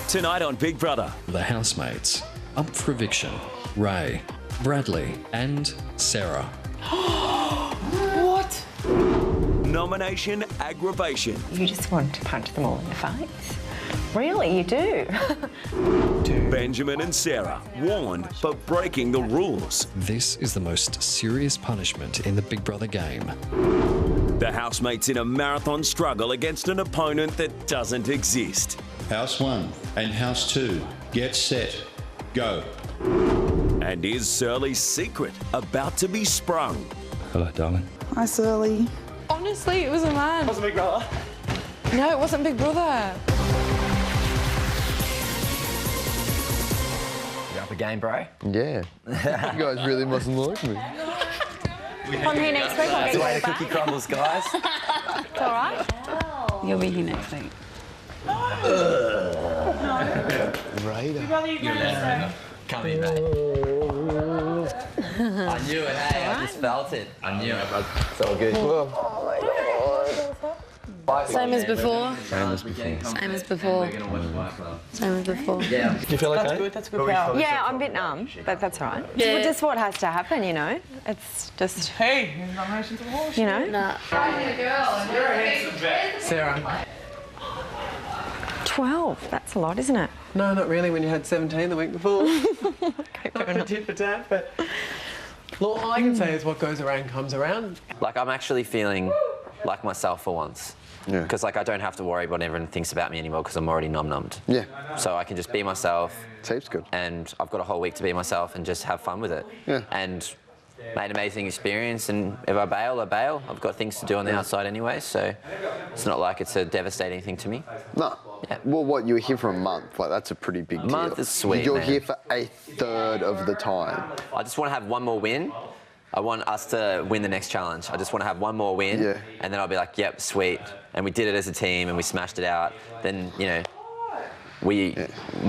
Tonight on Big Brother. The housemates, up for eviction, Ray, Bradley and Sarah. What? Nomination aggravation. You just want to punch them all in the face. Really, you do. Benjamin and Sarah warned for breaking the rules. This is the most serious punishment in the Big Brother game. The housemates in a marathon struggle against an opponent that doesn't exist. House 1 and House 2, get set, go. And is Surly's secret about to be sprung? Hello, darling. Hi, Surly. Honestly, it was a man. Wasn't Big Brother. No, it wasn't Big Brother. You up a game, bro? Yeah. You guys really mustn't like me. I'm here next week. I'll get That's the you way the back. cookie crumbles, guys. It's all right. You'll be here next week. Raider. Come in, mate. I knew it, hey, I just felt it. I knew it. It's all good. Same as before. Same as before. Same as before. Same as before. Yeah. You feel okay? That's good power. Yeah, I'm a bit numb, but that's all right. Yeah. It's just what has to happen, you know? It's just, Hey, nominations of horse. you know? Nah. Sarah. 12, that's a lot, isn't it? No, not really, when you had 17 the week before. Okay, fair Not for enough. tit for tat, but... Look, all I can say is what goes around comes around. Like, I'm actually feeling like myself for once. Yeah. Because, like, I don't have to worry what everyone thinks about me anymore because I'm already nom-nommed. Yeah. So I can just be myself. Heaps good. And I've got a whole week to be myself and just have fun with it. Yeah. And made an amazing experience, and if I bail, I bail. I've got things to do on the outside anyway, so it's not like it's a devastating thing to me. No. Yeah. Well, what, you were here for a month? Like, that's a pretty big deal. month is sweet, You're man. here for a third of the time. I just want to have one more win. I want us to win the next challenge. I just want to have one more win, Yeah. and then I'll be like, yep, sweet. And we did it as a team, and we smashed it out. Then, you know, we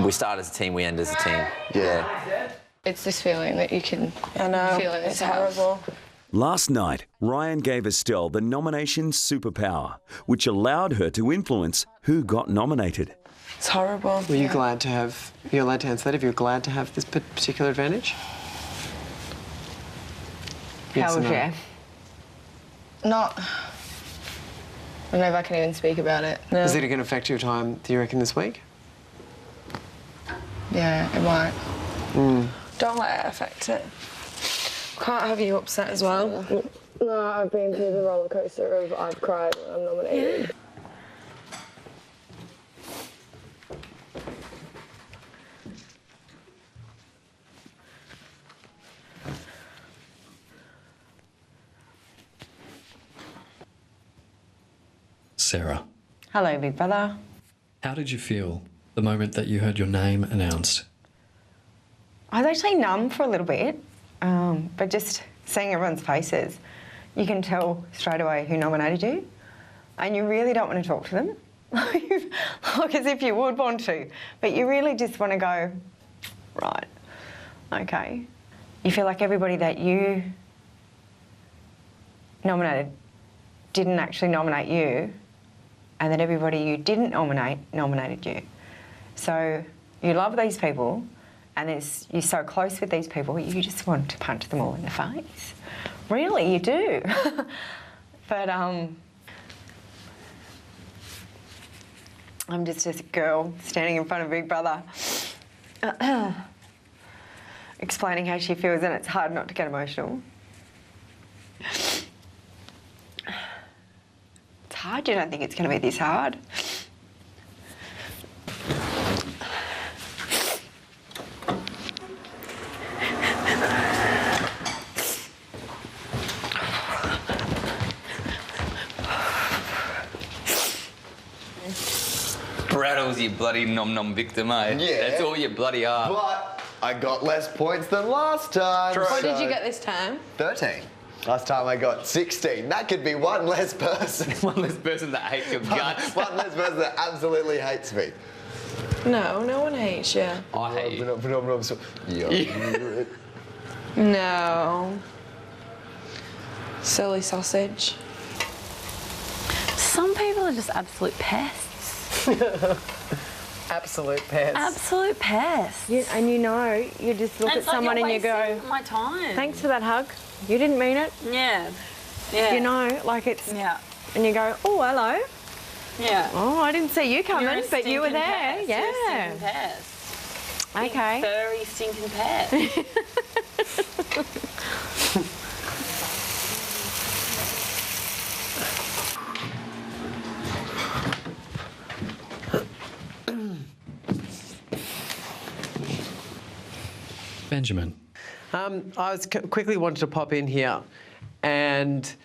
start as a team, we end as a team. Yeah. It's this feeling that you can feel in this house. Horrible. Last night, Ryan gave Estelle the nomination superpower, which allowed her to influence who got nominated. It's horrible. Were you glad to have... You're allowed to answer that if you're glad to have this particular advantage? Yes How or was no? you? Not... I don't know if I can even speak about it. No. Is it going to affect your time, do you reckon, this week? Yeah, it might. Don't let it affect it. Can't have you upset as well. No, I've been through the roller coaster of I've cried when I'm nominated. Sarah, Hello, Big Brother. how did you feel the moment that you heard your name announced? I was actually numb for a little bit, but just seeing everyone's faces, you can tell straight away who nominated you, and you really don't want to talk to them, like as if you would want to, but you really just want to go, right, okay. You feel like everybody that you nominated didn't actually nominate you, and that everybody you didn't nominate nominated you. So you love these people, and you're so close with these people, you just want to punch them all in the face. Really, you do. But I'm just a girl standing in front of Big Brother, explaining how she feels, and it's hard not to get emotional. It's hard. You don't think it's going to be this hard. Rattles, you bloody nom-nom victim, eh? Yeah. That's all you bloody are. But I got less points than last time. What did so- you get this time? 13. Last time I got 16. That could be one less person. One less person that hates your guts. One less person that absolutely hates me. No, no one hates you. I hate you. No. Silly sausage. Some people are just absolute pests. Absolute pest. Absolute pest. And you just look at someone and you go, my time. thanks for that hug. You didn't mean it. Yeah. Yeah. You know, like it's... Yeah. And you go, oh, hello. Yeah. Oh, I didn't see you coming, You're a but you were stinking there. pest. Yeah. You're a stinking pest. Okay. Big, furry, stinking pest. Benjamin. I was quickly wanted to pop in here, and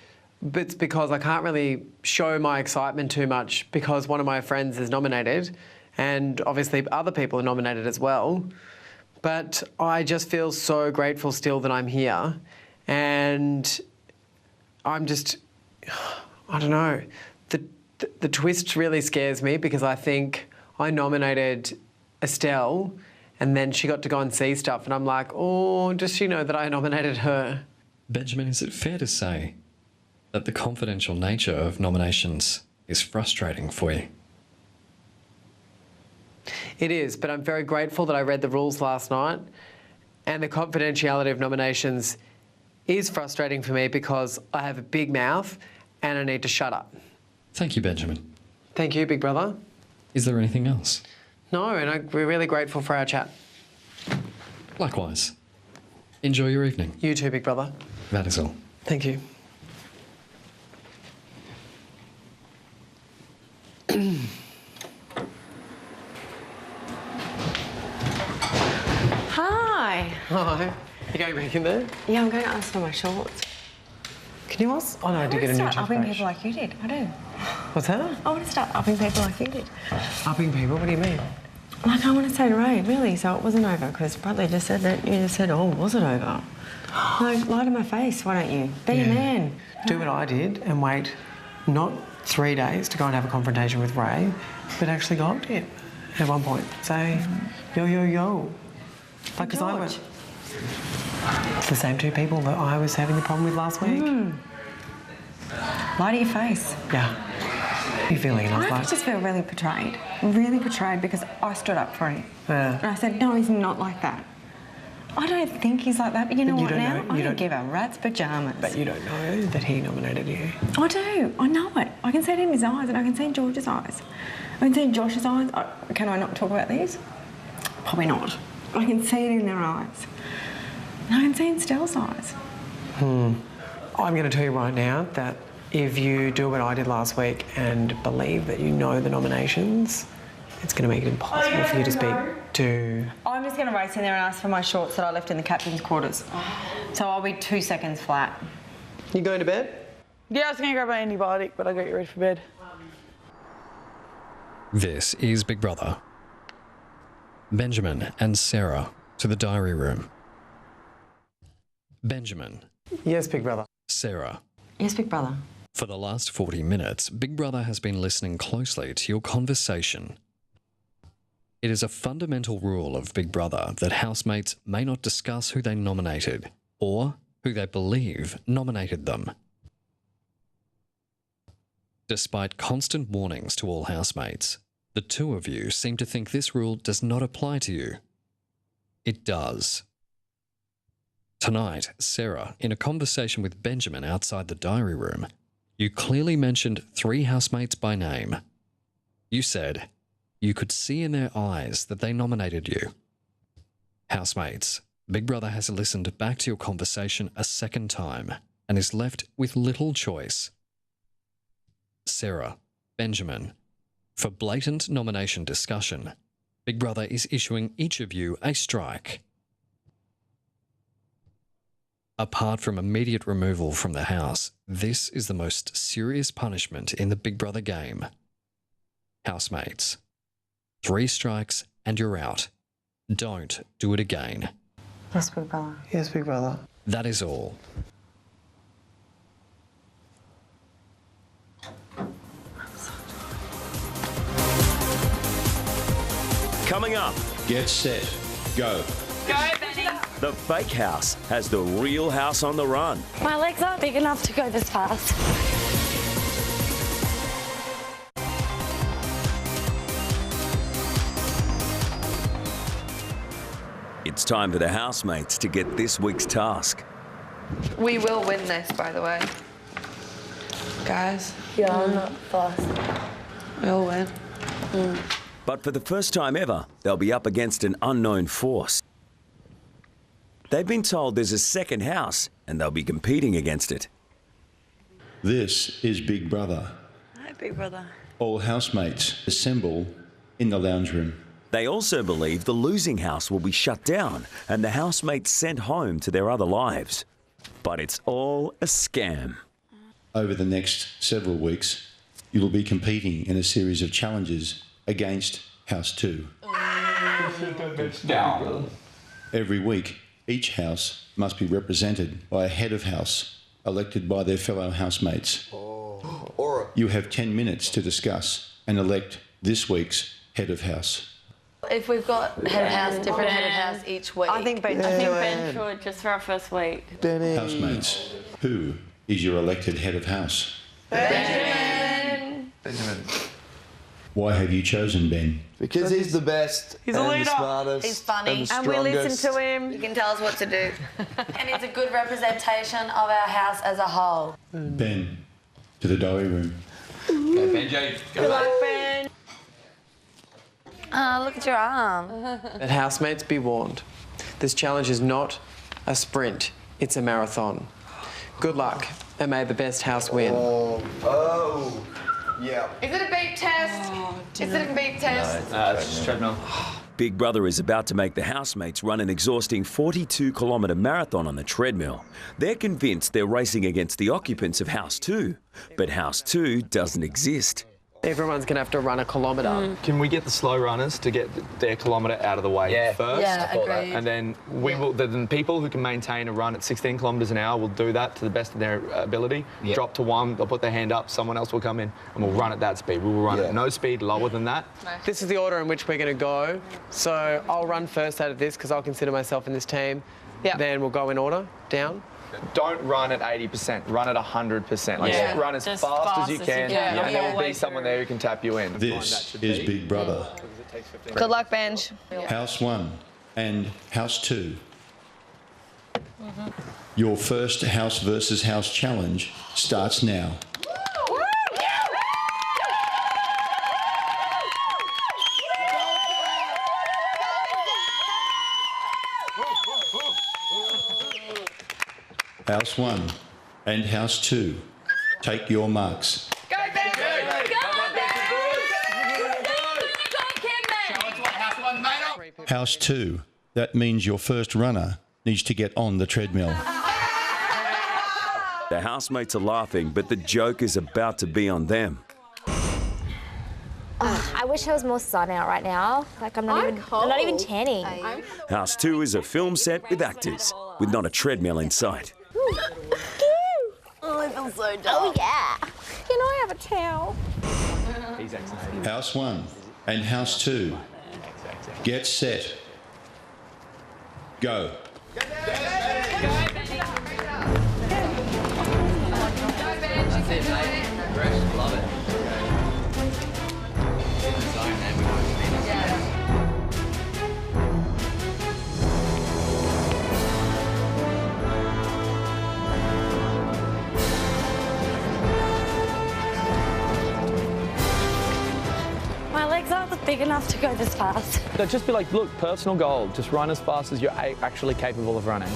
it's because I can't really show my excitement too much because one of my friends is nominated, and obviously other people are nominated as well. But I just feel so grateful still that I'm here, and I'm just, I don't know, the twist really scares me because I think I nominated Estelle and then she got to go and see stuff and I'm like, oh, does she know that I nominated her? Benjamin, is it fair to say that the confidential nature of nominations is frustrating for you? It is, but I'm very grateful that I read the rules last night, and the confidentiality of nominations is frustrating for me because I have a big mouth and I need to shut up. Thank you, Benjamin. Thank you, big brother. Is there anything else? No, and we're really grateful for our chat. Likewise. Enjoy your evening. You too, big brother. That is all. Thank you. Hi. Hi. You going back in there? Yeah, I'm going to ask for my shorts. Can you ask? Oh no, I did get a new start upping toothbrush. people like you did. I do. What's that? I want to start upping people like you did. Upping people? What do you mean? Like I want to say to Ray, really, so it wasn't over, because Bradley just said that. You just said, oh, was it over? Like, lie to my face, why don't you? Be a man. Do what I did and wait not 3 days to go and have a confrontation with Ray, but actually go up to him at one point. Say, yo, yo, yo. Like, because I went... It's the same two people that I was having the problem with last week. Lie to your face. Yeah. You feeling? And I was I like... just feel really betrayed because I stood up for him. Yeah. And I said, no, he's not like that. I don't think he's like that, but you know what now? I don't give a rat's pyjamas. But you don't know that he nominated you. I do. I know it. I can see it in his eyes and I can see it in George's eyes. I can see it in Josh's eyes. Can I not talk about these? Probably not. I can see it in their eyes. And I can see it in Stell's eyes. I'm going to tell you right now that if you do what I did last week and believe that you know the nominations, it's going to make it impossible for you to speak to... I'm just going to race in there and ask for my shorts that I left in the captain's quarters. So I'll be 2 seconds flat. You going to bed? Yeah, I was going to grab my antibiotic, but I got you ready for bed. This is Big Brother. Benjamin and Sarah to the diary room. Benjamin. Yes, big brother. Sarah. Yes, big brother. For the last 40 minutes, Big Brother has been listening closely to your conversation. It is a fundamental rule of Big Brother that housemates may not discuss who they nominated or who they believe nominated them. Despite constant warnings to all housemates, the two of you seem to think this rule does not apply to you. It does. Tonight, Sarah, in a conversation with Benjamin outside the diary room, you clearly mentioned 3 housemates by name. You said you could see in their eyes that they nominated you. Housemates, Big Brother has listened back to your conversation a second time and is left with little choice. Sarah, Benjamin, for blatant nomination discussion, Big Brother is issuing each of you a strike. Apart from immediate removal from the house, this is the most serious punishment in the Big Brother game. Housemates, 3 strikes and you're out. Don't do it again. Yes, big brother. Yes, big brother. That is all. Coming up, Get set. Go. Go, Benny. the fake house has the real house on the run. My legs aren't big enough to go this fast. it's time for the housemates to get this week's task. We will win this, by the way. Guys. Yeah, I'm not fast. We'll win. But for the first time ever, they'll be up against an unknown force. They've been told there's a second house and they'll be competing against it. This is Big Brother. Hi, Big Brother. All housemates assemble in the lounge room. They also believe the losing house will be shut down and the housemates sent home to their other lives. But it's all a scam. Over the next several weeks, you will be competing in a series of challenges against House 2. Every week, each house must be represented by a head of house elected by their fellow housemates. You have 10 minutes to discuss and elect this week's head of house. If we've got head of house, different head of house each week. I think Ben should, just for our first week. Housemates, who is your elected head of house? Benjamin. Why have you chosen Ben? Because he's the best. He's a and leader. The smartest. He's funny. And, the And we listen strongest. to him. He can tell us what to do. And he's a good representation of our house as a whole. Ben, to the diary room. Okay, Benji. Good luck, Ben. Oh, look at your arm. And housemates, be warned. This challenge is not a sprint, it's a marathon. Good luck, and may the best house win. Oh. Yeah. Is it a beep test? Is it a beep test? It's just treadmill. Big Brother is about to make the housemates run an exhausting 42-kilometre marathon on the treadmill. They're convinced they're racing against the occupants of House 2, but House 2 doesn't exist. Everyone's going to have to run a kilometre. Can we get the slow runners to get their kilometre out of the way first? Yeah, agreed. And then we will. The people who can maintain a run at 16 kilometres an hour will do that to the best of their ability. Yep. Drop to one, they'll put their hand up, someone else will come in, and we'll run at that speed. We will run at no speed lower than that. This is the order in which we're going to go. So I'll run first out of this because I'll consider myself in this team. Yeah. Then we'll go in order, down. Don't run at 80%. Run at 100%. Like Yeah. run as Just fast as you can, Yeah. and there will be someone there who can tap you in. This is Big Brother. Good luck, Benj. House 1 and House 2. Your first house versus house challenge starts now. House 1 and House 2, take your marks. Go, Benj! House 2, that means your first runner needs to get on the treadmill. The housemates are laughing, but the joke is about to be on them. I wish there was more sun out right now. Like I'm not even tanning. House 2 is a film set with actors, with not a treadmill in sight. Oh, I feel so dumb. Oh yeah. Can I have a towel? House 1 and House 2, get set. Go. Love it. My legs aren't big enough to go this fast. They'd just be like, look, personal goal, just run as fast as you're actually capable of running.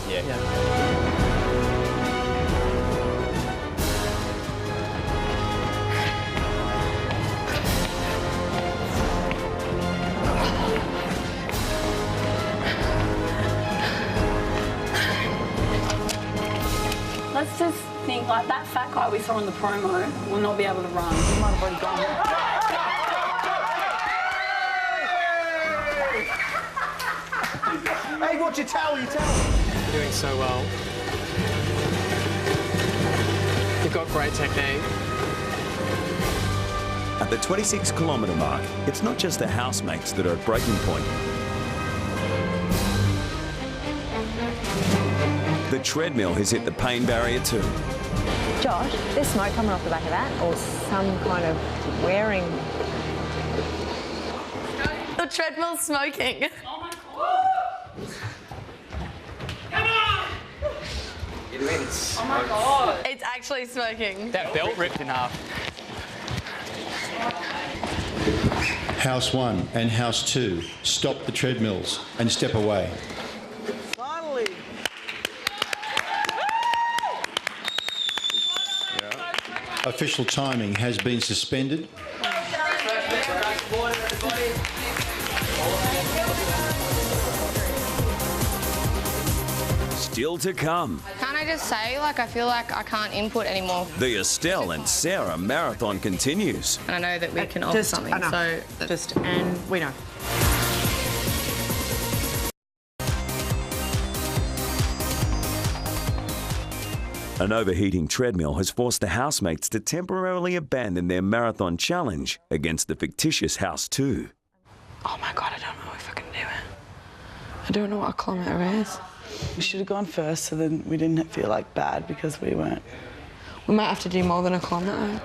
Let's just think like that fat guy we saw in the promo will not be able to run. He might have already gone. Hey, watch your towel, your towel. You're doing so well. You've got great technique. At the 26-kilometre mark, it's not just the housemates that are at breaking point. The treadmill has hit the pain barrier too. Josh, there's smoke coming off the back of that, or some kind of wearing. The treadmill's smoking. It wins. Oh my God. It's actually smoking. That belt ripped in half. House 1 and House 2, stop the treadmills and step away. Finally. Official timing has been suspended. Still to come, Can't I just say, like, I feel like I can't input anymore. the Estelle and Sarah marathon continues. And I know that we can offer something, so... And we know. An overheating treadmill has forced the housemates to temporarily abandon their marathon challenge against the fictitious House 2. Oh my God, I don't know if I can do it. I don't know what a kilometre is. We should have gone first so then we didn't feel like bad because we weren't. We might have to do more than a kilometre.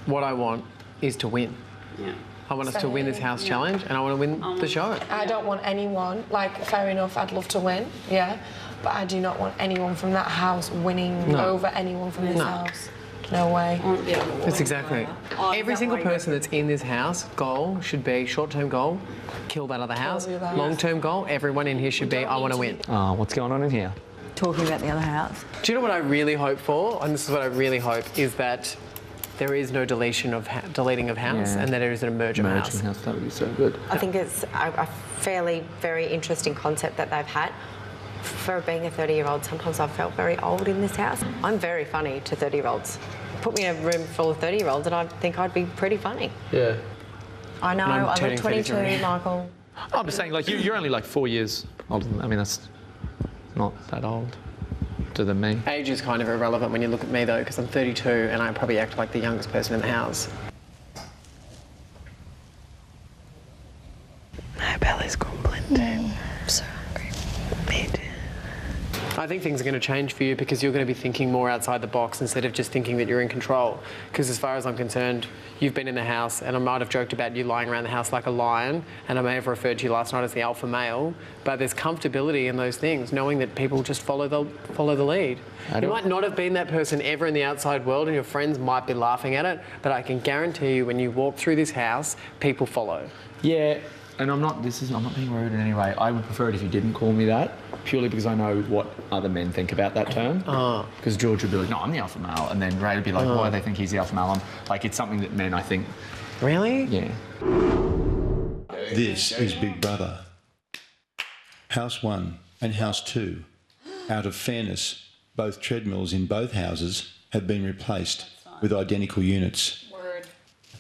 What I want is to win. Yeah. I want us to win this house challenge and I want to win the show. I don't want anyone, like, fair enough, I'd love to win, yeah, but I do not want anyone from that house winning over anyone from this house. No way. That's exactly. Every single person that's in this house, goal should be, short-term goal, kill that other house. Long-term goal, everyone in here should be, I want to win. Oh, what's going on in here? Talking about the other house. Do you know what I really hope for? And this is what I really hope, is that there is no deleting of house and that there is an merger of house. That would be so good. I think it's a fairly, very interesting concept that they've had. For being a 30-year-old, sometimes I've felt very old in this house. I'm very funny to 30-year-olds. Put me in a room full of 30-year-olds and I think I'd be pretty funny. Yeah. I know, I'm I turning look 22, 33. Michael. I'm just saying, like, you're only like 4 years older than, I mean, that's not that old. Than me. Age is kind of irrelevant when you look at me though, because I'm 32 and I probably act like the youngest person in the house. My belly's grumbling too. I'm so hungry. Me too. I think things are going to change for you because you're going to be thinking more outside the box instead of just thinking that you're in control. Because as far as I'm concerned, you've been in the house, and I might have joked about you lying around the house like a lion, and I may have referred to you last night as the alpha male, but there's comfortability in those things, knowing that people just follow the lead. You might not have been that person ever in the outside world, and your friends might be laughing at it, but I can guarantee you when you walk through this house, people follow. Yeah, and I'm not being rude in any way. I would prefer it if you didn't call me that, purely because I know what other men think about that term. Because George would be like, no, I'm the alpha male, and then Ray would be like, why do they think he's the alpha male? I'm like, it's something that men, I think... Really? Yeah. This is Big Brother. House 1 and House 2. Out of fairness, both treadmills in both houses have been replaced with identical units.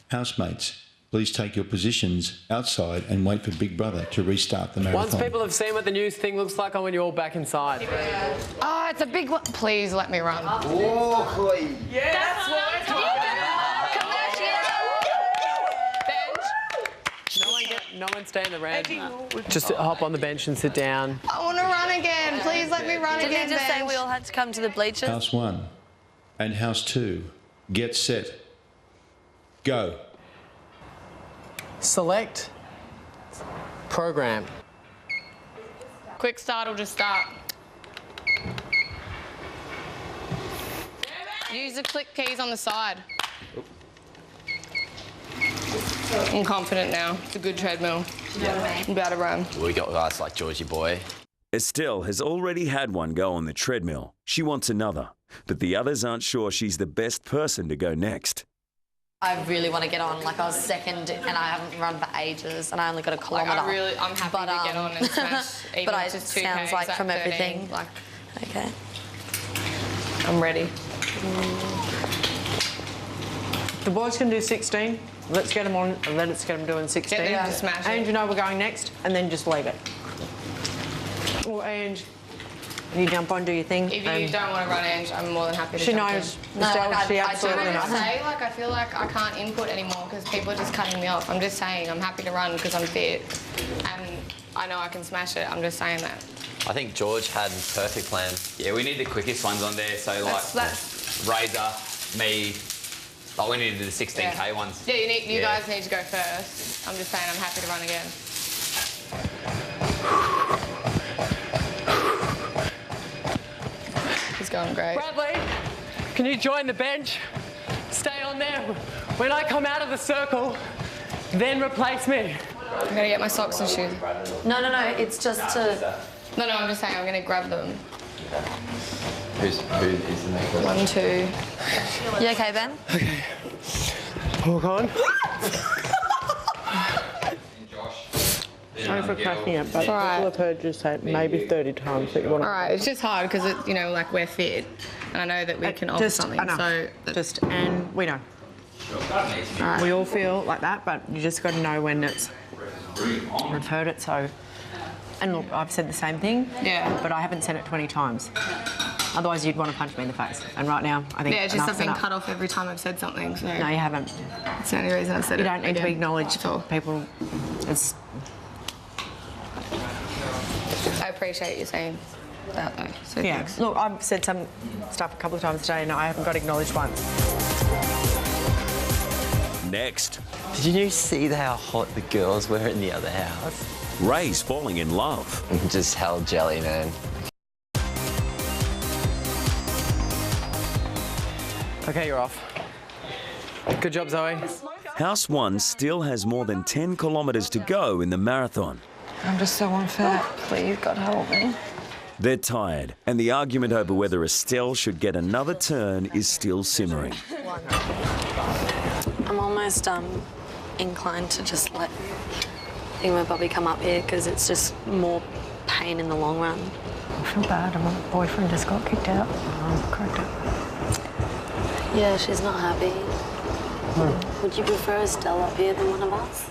Housemates, please take your positions outside and wait for Big Brother to restart the marathon. Once people have seen what the new thing looks like, I want you all back inside. Oh, it's a big one. Please let me run. Oh, yeah, that's what I'm talking about. No one stay in the red. Just hop on the bench and sit down. I want to run again. Please let me run again. Didn't he just say we all had to come to the bleachers? House 1 and House 2. Get set. Go. Select. Program. Quick start or just start. Use the click keys on the side. I'm confident now. It's a good treadmill. I'm about to run. We got guys like Georgie Boy. Estelle has already had one go on the treadmill. She wants another, but the others aren't sure she's the best person to go next. I really want to get on. Like, I was second and I haven't run for ages and I only got a kilometre. I'm happy to get on and smash even but if it's just 2K. Sounds like from 13, everything. Like, okay. I'm ready. The boys can do 16. Let's get them on and let's get them doing 16. Get them to smash it. And you know we're going next, and then just leave it. Or Ange, you jump on, do your thing. If you don't want to run, Ange, I'm more than happy to She jump knows. in. No, she I absolutely do want knows. to say, like, I feel like I can't input anymore because people are just cutting me off. I'm just saying I'm happy to run because I'm fit and I know I can smash it. I'm just saying that. I think George had perfect plan. Yeah, we need the quickest ones on there. So That's Razor, me. Oh, we need to do the 16K ones. Yeah, you guys need to go first. I'm just saying I'm happy to run again. going great. Bradley, can you join the bench? Stay on there. When I come out of the circle, then replace me. I'm gonna get my socks and shoes. No, it's just to... No, I'm just saying I'm gonna grab them. Who is the next person? 1, 2. You okay, Ben? Okay. Walk on. Sorry for cracking it, but people have heard you say maybe 30 times that you want to... All right, it's just hard because, you know, like we're fit and I know that we can offer something. So and we know. Right. We all feel like that, but you just got to know when it's... We've heard it, so... And look, I've said the same thing, but I haven't said it 20 times. Otherwise, you'd want to punch me in the face. And right now, I think it's just I've been cut off every time I've said something. So. No, you haven't. It's the only reason I've said you it. You don't need to acknowledge people. It's... I appreciate you saying that, though. So yeah. thanks. Look, I've said some stuff a couple of times today and I haven't got acknowledged once. Next. Did you see how hot the girls were in the other house? Ray's falling in love. Just hell jelly, man. Okay, you're off. Good job, Zoe. House 1 still has more than 10 kilometres to go in the marathon. I'm just so unfair. Please, God help me. They're tired, and the argument over whether Estelle should get another turn is still simmering. I'm almost inclined to just let Ingmar Bobby come up here because it's just more pain in the long run. I feel bad. My boyfriend just got kicked out. Correct it. Yeah, she's not happy. Would you prefer Estelle up here than one of us?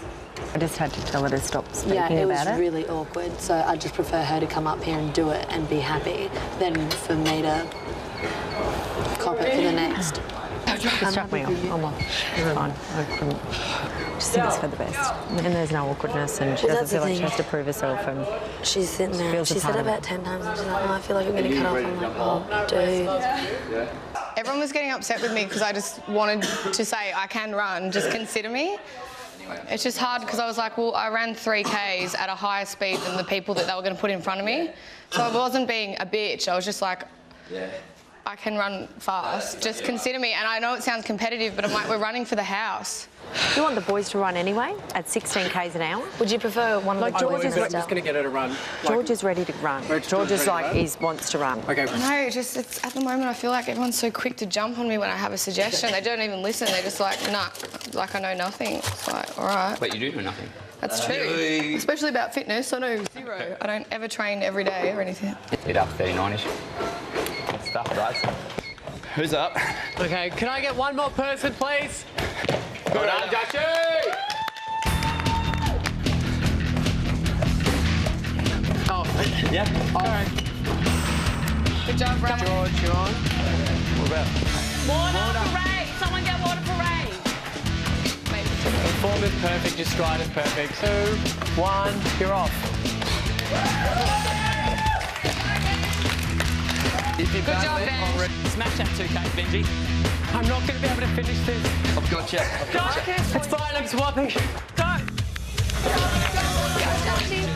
I just had to tell her to stop speaking about it. Yeah, it was really awkward, so I just prefer her to come up here and do it and be happy than for me to cop it for the next. It struck me off. I'm off. It's fine. I couldn't. Just think it's for the best. And there's no awkwardness, and she doesn't feel like she has to prove herself. And she's sitting there. She said it about 10 times, and she's like, "Oh, I feel like I'm getting cut off." I'm like, "Oh, dude." Everyone was getting upset with me because I just wanted to say I can run. Just consider me. It's just hard because I was like, well, I ran 3Ks at a higher speed than the people that they were going to put in front of me. So I wasn't being a bitch. I was just like, I can run fast. Just consider me. And I know it sounds competitive, but I'm like, we're running for the house. You want the boys to run anyway at 16 k's an hour? Would you prefer one of the I'm just going to get her to run. George is ready to run. George is like, he wants to run. Okay. No, it's at the moment I feel like everyone's so quick to jump on me when I have a suggestion. They don't even listen. They're just like, nah, like I know nothing. It's like, all right. But you do know nothing. That's true. Especially about fitness. I know zero. I don't ever train every day or anything. Hit up 39-ish. Good stuff, guys. Who's up? Okay, can I get one more person, please? Well done, Dutchy! Oh, yeah. All right. Good job, Brad. George, you're on. What about? Water for Ray! Someone get water for Ray! The form is perfect, your stride is perfect. 2, 1, you're off. Good job, Ben. Smash that 2K, Benji. I'm not going to be able to finish this. I've got you. It's fine, I'm swapping. Go!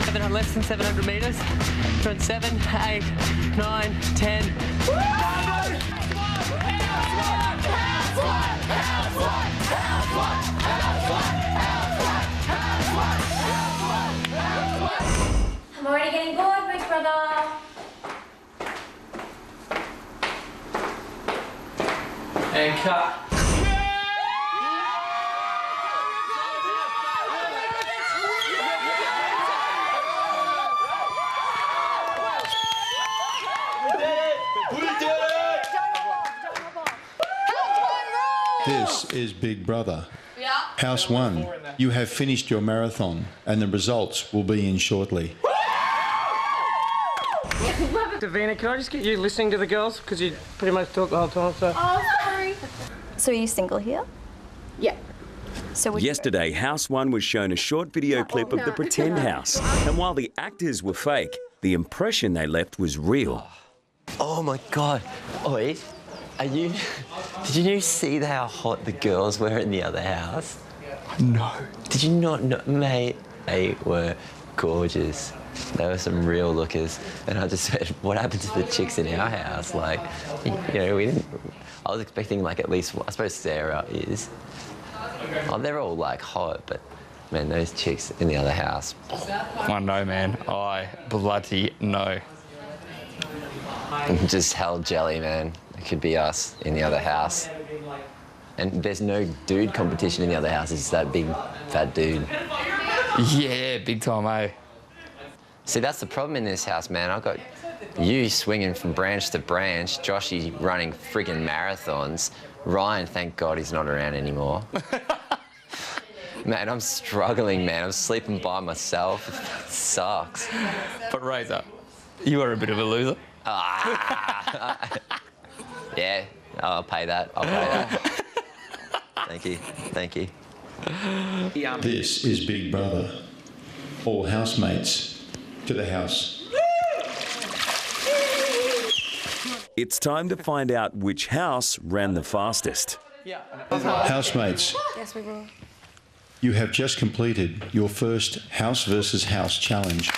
700, less than 700 metres. Run 7, 8, 9, 10. I'm already getting bored, big brother. And cut. This is Big Brother. Yeah. House 1, you have finished your marathon and the results will be in shortly. Davina, can I just get you listening to the girls? Because you pretty much talk the whole time, so... Oh, sorry. So are you single here? Yeah. So Yesterday, House 1 was shown a short video clip of the pretend house. And while the actors were fake, the impression they left was real. Oh my God. Oi, did you see how hot the girls were in the other house? No. Did you not know? Mate, they were gorgeous. They were some real lookers. And I just said, what happened to the chicks in our house? Like, you know, we didn't... I was expecting like at least, I suppose Sarah is. Oh, they're all like hot, but man, those chicks in the other house. I know, man. I bloody know. Just hell jelly, man. It could be us in the other house. And there's no dude competition in the other house. It's just that big, fat dude. Yeah, big time, eh? See, that's the problem in this house, man. I've got you swinging from branch to branch, Joshy running friggin' marathons. Ryan, thank God he's not around anymore. Man, I'm struggling, man. I'm sleeping by myself. It sucks. But Razor, you are a bit of a loser. Yeah, I'll pay that. I'll pay that. Thank you. Thank you. This is Big Brother. All housemates to the house. It's time to find out which house ran the fastest. Housemates, Yes, we will. you have just completed your first house versus house challenge.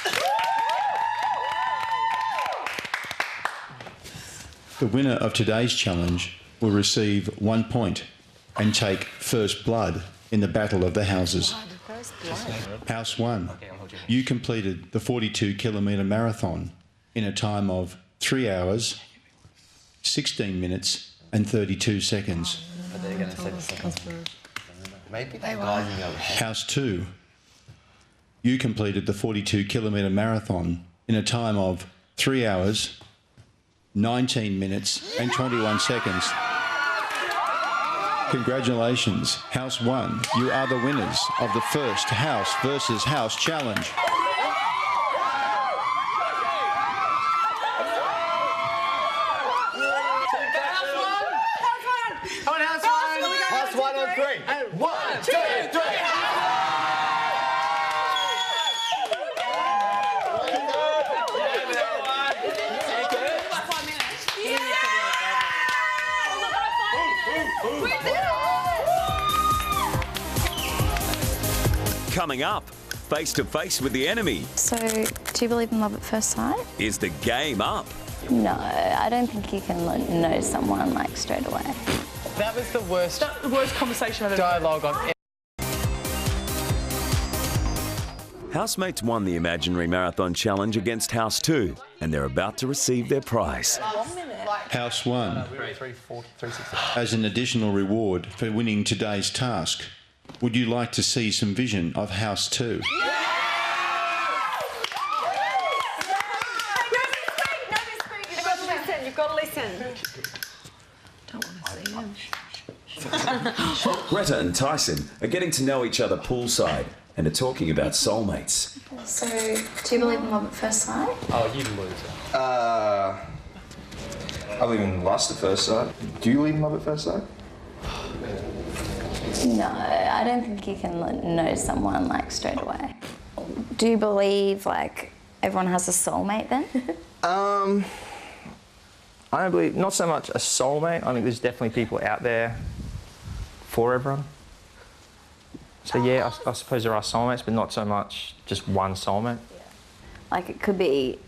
The winner of today's challenge will receive 1 point and take first blood in the battle of the houses. House 1, you completed the 42-kilometre marathon in a time of 3 hours, 16 minutes and 32 seconds. But they're going to say the seconds. Maybe they were. House 2, you completed the 42-kilometre marathon in a time of 3 hours, 19 minutes and 21 seconds. Congratulations, House 1. You are the winners of the first House versus House Challenge. House 1 on 3. 1, 2, 3. Coming up, face to face with the enemy. So, do you believe in love at first sight? Is the game up? No, I don't think you can know someone like straight away. That was the worst conversation I've ever dialogue I've Housemates won the imaginary marathon challenge against House 2, and they're about to receive their prize. House 1, as an additional reward for winning today's task, would you like to see some vision of House 2? You've got to listen. Don't want to see him. Greta and Tyson are getting to know each other poolside and are talking about soulmates. So, do you believe in love at first sight? Oh, you loser. I believe in lust at first sight. Do you believe in love at first sight? No, I don't think you can know someone like straight away. Do you believe like everyone has a soulmate then? I don't believe, not so much a soulmate. I think there's definitely people out there for everyone. So yeah, I suppose there are soulmates, but not so much just one soulmate. Like it could be,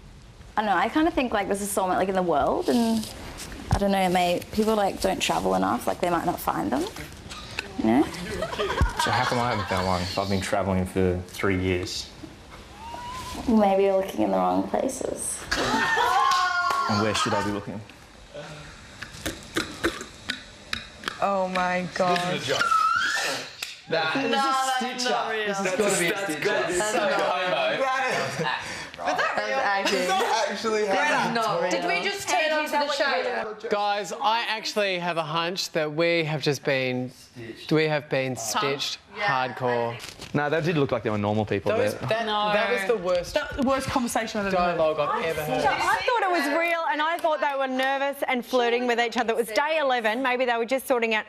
I don't know, I kind of think like there's a soulmate like in the world and I don't know, people like don't travel enough, like they might not find them, you know? So how come I haven't found one if I've been travelling for 3 years? Maybe you're looking in the wrong places. And where should I be looking? Oh my God. This is a joke. Nah, No, this is that's stitch not up. real. This has got to be a stitch up. This is so homo. But that actually happened. Did we just turn onto the show? Guys, I actually have a hunch that we have been stitched hardcore. No, they did look like they were normal people. That was the worst conversation I've ever dialogue I've ever heard. I thought it was real and I thought they were nervous and flirting with each other. It was day 11. Maybe they were just sorting out,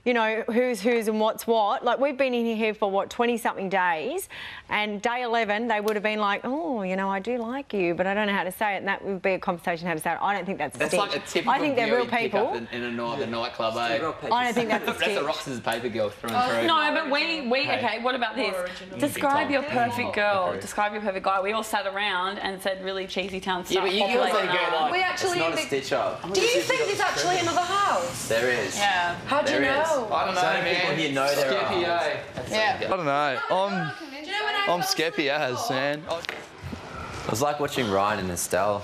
you know, who's and what's what. Like, we've been in here for, what, 20-something days, and day 11, they would have been like, oh, you know, I do like you, but I don't know how to say it, and that would be a conversation how to say it. I don't think that's a That's stitch. like a typical I think they're girl real you'd pick people. up in a nightclub, eh? I don't think that's a That's stitch. a rock, scissors, paper girl through and through. No, but okay, what about this? Describe your perfect girl. Describe your perfect guy. We all sat around and said really cheesy town stuff. Yeah, but you girls let it go like, We actually it's not a stitch up. Do you think there's actually another house? There is. Yeah. How do you There is. know? I don't know, man. People here know there are. Yeah. I don't know. I'm skeppy as, man. It was like watching Ryan and Estelle.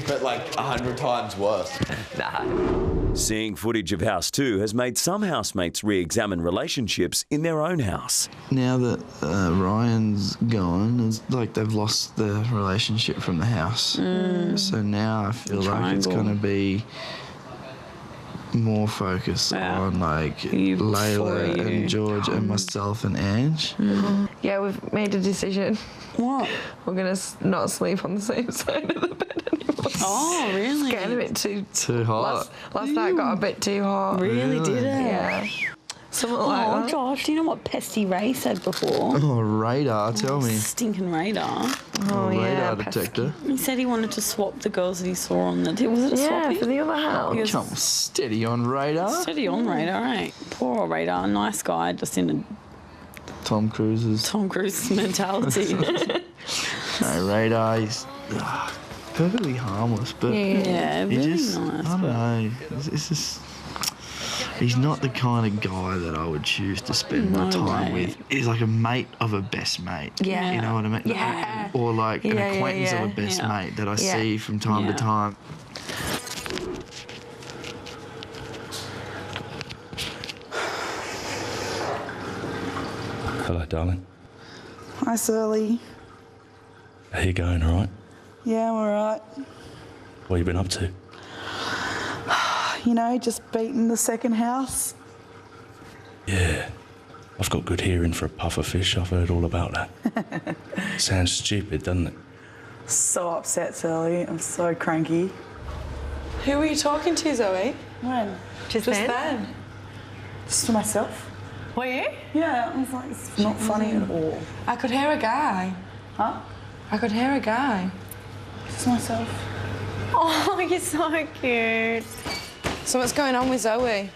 But like 100 times worse. Nah. Seeing footage of House 2 has made some housemates re-examine relationships in their own house. Now that Ryan's gone, it's like they've lost the relationship from the house. So now I feel like it's going to be more focused on like Layla and George and myself and Ange. Yeah, we've made a decision. What? We're going to not sleep on the same side of the bed anymore. Oh, really? It's getting a bit too hot. Last night got a bit too hot. Really, did it? Yeah. Something like Oh, that. Josh, do you know what Pesty Ray said before? Oh, radar, tell me. Stinking radar. Oh, yeah. Radar detector. He said he wanted to swap the girls that he saw on the... Was it a Yeah, swappy? for the other house. He was Come steady on radar. steady on radar, right? Poor old radar. Nice guy, just in Tom Cruise's. Tom Cruise mentality. No, radar, he's perfectly harmless, but Yeah, he really just, nice, I don't know, it's just, he's not the kind of guy that I would choose to spend my time with. He's like a mate of a best mate. Yeah. You know what I mean? Yeah. Or like an Yeah, acquaintance yeah, of a best yeah. mate that I Yeah. see from time to time. Hello, darling. Hi, Surly. How you going, all right? Yeah, I'm alright. What have you been up to? You know, just beating the second house. Yeah. I've got good hearing for a puffer fish. I've heard all about that. Sounds stupid, doesn't it? So upset, Surly. I'm so cranky. Who were you talking to, Zoe? When? Just then? Just to myself. Were you? Yeah, I was like, it's not funny at all. I could hear a guy. Huh? I could hear a guy. Just myself. Oh, you're so cute. So what's going on with Zoe?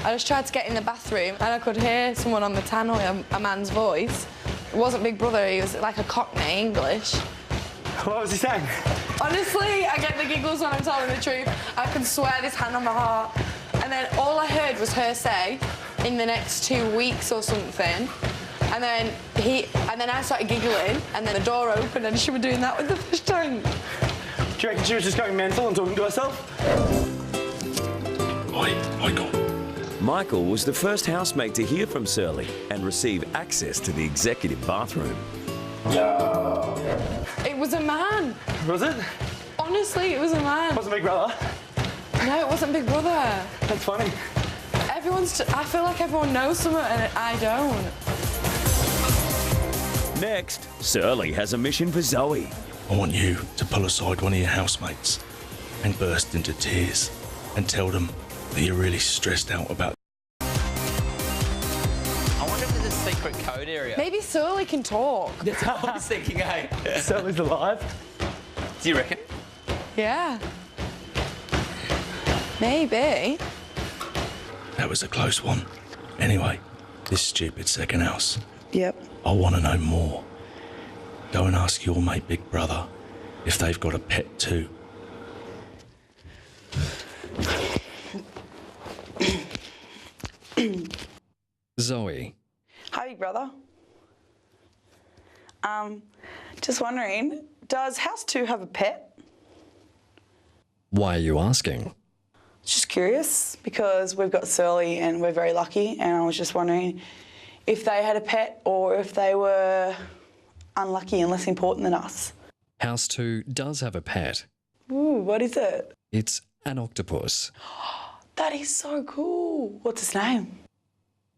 I just tried to get in the bathroom and I could hear someone on the tannoy, a man's voice. It wasn't Big Brother, he was like a Cockney English. What was he saying? Honestly, I get the giggles when I'm telling the truth. I can swear this hand on my heart. And then all I heard was her say, in the next 2 weeks or something. And then I started giggling, and then the door opened and she was doing that with the fish tank. Do you reckon she was just going mental and talking to herself? Oi, Michael. Michael was the first housemate to hear from Surly and receive access to the executive bathroom. It was a man. Was it? Honestly, it was a man. Wasn't Big Brother? No, it wasn't Big Brother. That's funny. I feel like everyone knows something and I don't. Next, Surly has a mission for Zoe. I want you to pull aside one of your housemates and burst into tears and tell them that you're really stressed out about. I wonder if there's a secret code area. Maybe Surly can talk. That's what I was thinking, eh? Surly's alive. Do you reckon? Yeah. Maybe. That was a close one. Anyway, this stupid second house. Yep. I want to know more. Go and ask your mate Big Brother if they've got a pet too. Zoe. Hi, Big Brother. Just wondering, does House 2 have a pet? Why are you asking? Just curious, because we've got Surly and we're very lucky, and I was just wondering if they had a pet or if they were unlucky and less important than us. House 2 does have a pet. Ooh, what is it? It's an octopus. That is so cool. What's its name?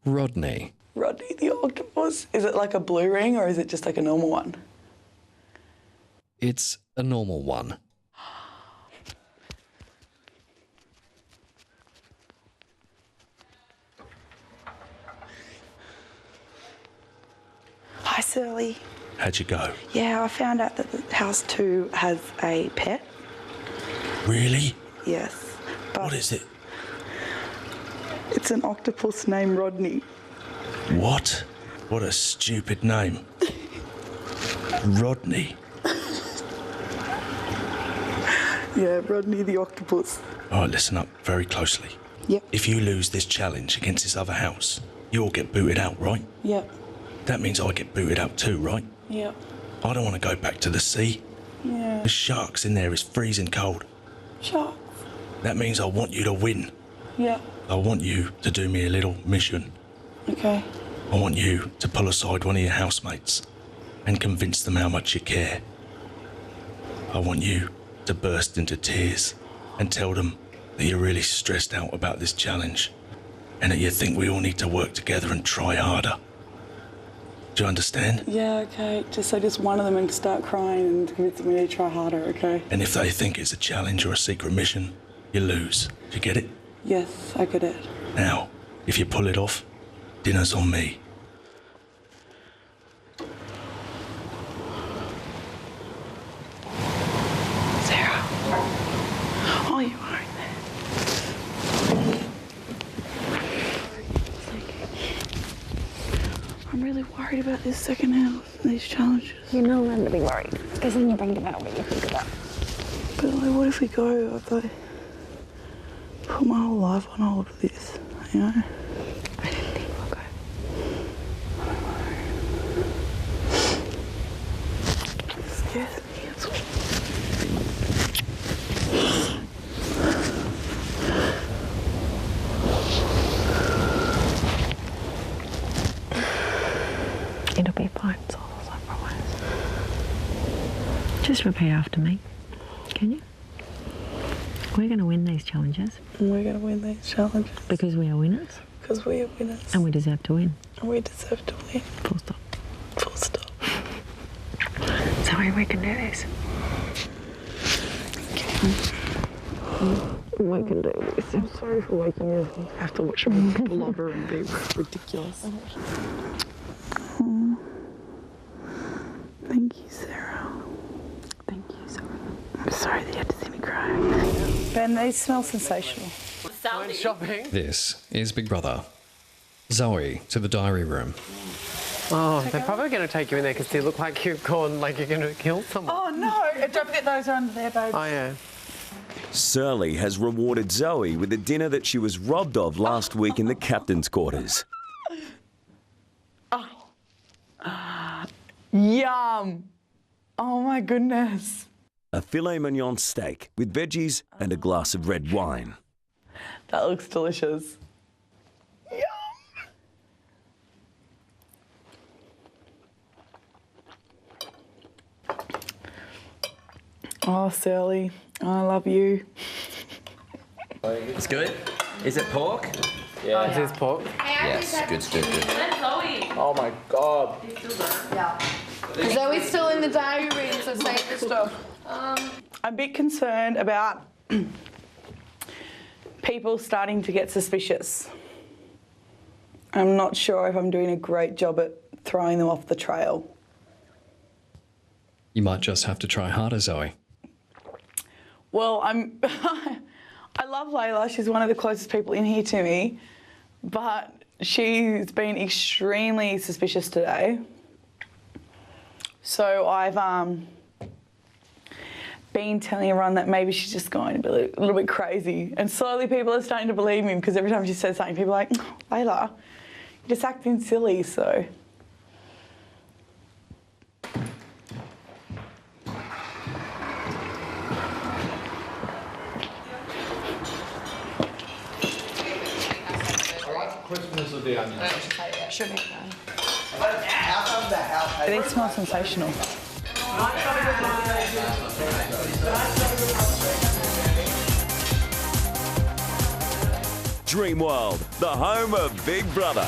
Rodney. Rodney the octopus. Is it like a blue ring or is it just like a normal one? It's a normal one. Surly. How'd you go? Yeah, I found out that the house 2 has a pet. Really? Yes. But What is it? it's an octopus named Rodney. What? What a stupid name. Rodney. Yeah, Rodney the octopus. All right, listen up very closely. Yep. If you lose this challenge against this other house, you'll get booted out, right? Yep. That means I get booted out too, right? Yep. I don't want to go back to the sea. Yeah. The sharks in there is freezing cold. Sharks. That means I want you to win. Yep. I want you to do me a little mission. Okay. I want you to pull aside one of your housemates and convince them how much you care. I want you to burst into tears and tell them that you're really stressed out about this challenge and that you think we all need to work together and try harder. Do you understand? Yeah, okay. Just one of them and start crying and convince me to try harder, okay? And if they think it's a challenge or a secret mission, you lose. Do you get it? Yes, I get it. Now, if you pull it off, dinner's on me. Sarah. Oh, you are in there. I'm really worried about this second house and these challenges. You're not allowed to be worried, because then you're bragging about what you think about. But like, what if we go? I've like put my whole life on hold for this, you know? I don't think we'll go. Scares me. It'll be fine, Sols, I promise. Just repeat after me, can you? We're going to win these challenges. And we're going to win these challenges. Because we are winners. Because we are winners. And we deserve to win. And we deserve to win. Full stop. Full stop. Sorry, we can do this. We can do this. I'm sorry for waking you up. I have to watch them blubber and be ridiculous. Oh. Thank you, Sarah. Thank you so much. I'm sorry that you had to see me cry. Ben, they smell sensational. Going shopping. This is Big Brother. Zoe to the diary room. Oh, they're probably going to take you in there because you look like you've gone, like you're going to kill someone. Oh, no. Don't forget those are under there, babe. Oh, yeah. Surly has rewarded Zoe with a dinner that she was robbed of last week in the captain's quarters. Yum. Oh, my goodness. A filet mignon steak with veggies and a glass of red wine. That looks delicious. Yum. Oh, Surly, I love you. It's good. Is it pork? Yeah. Is this pork? Yes, good. Where's Zoe? Oh my God. Zoe's still in the diary room, so save the stuff. I'm a bit concerned about people starting to get suspicious. I'm not sure if I'm doing a great job at throwing them off the trail. You might just have to try harder, Zoe. Well, I love Layla. She's one of the closest people in here to me, but she's been extremely suspicious today. So I've been telling everyone that maybe she's just going to be a little bit crazy, and slowly people are starting to believe me because every time she says something, people are like, oh, Layla, you're just acting silly. So. Christmas of the onion. Should be fine. They smell sensational. Dreamworld, the home of Big Brother.